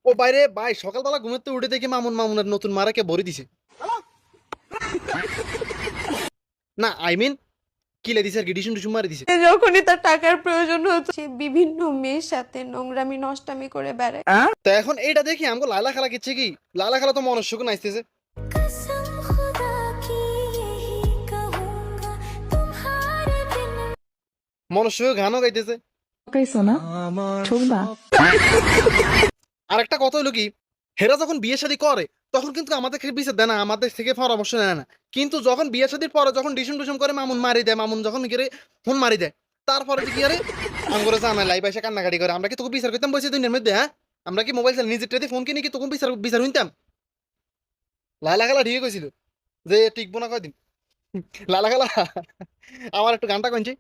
ও বাইরে ভাই, সকালবেলা ঘুমাতে উঠে দেখি মামুনের নতুন মারাকে ভরে দিছে। না আই মিন কিলে দিছে আর কি, ডিসুম ডিসুম মারি দিছে। যখনই তার টাকার প্রয়োজন হচ্ছে সে বিভিন্ন মেয়ের সাথে নোংরামি নষ্টামি করে বেড়ায়। তো এখন এইটা দেখি আমাকে লালা খেলা কিচ্ছে কি, লালা খেলা তো মনুষ্যকে নাচতেছে। कसम खुदा की यही कहूंगा तुम्हारे बिन। মনুষ্যকে গানও গাইতেছে। কইছো না ঠকবা। আর একটা কথা হলো কি, হেরা যখন বিয়ে শাদী করে তখন কিন্তু আমাদের থেকে বিচার দেয় না, আমাদের থেকে পরামর্শ নেয় না। কিন্তু যখন বিয়ে শাদীর পরে যখন ডিসুম ডিসুম করে মামুন মারি দেয়, মামুন যখন গিয়ে ফোন মারি দেয়, তারপরে কি আরে আঙ্গুরে জানাই লাই পয়সা কান্নাকাটি করে। আমরা কি তোকে বিচার করতাম বসে দুনিয়ার মধ্যে? হ্যাঁ, আমরা কি মোবাইল চালাই নিজের ফোন কিনে কি তখন বিচার বিচার হইতাম? লালা খেলা ঠিক কইছিল যে টিকবো না কয়দিন। লালা খেলা আমার একটু গানটা কইছি।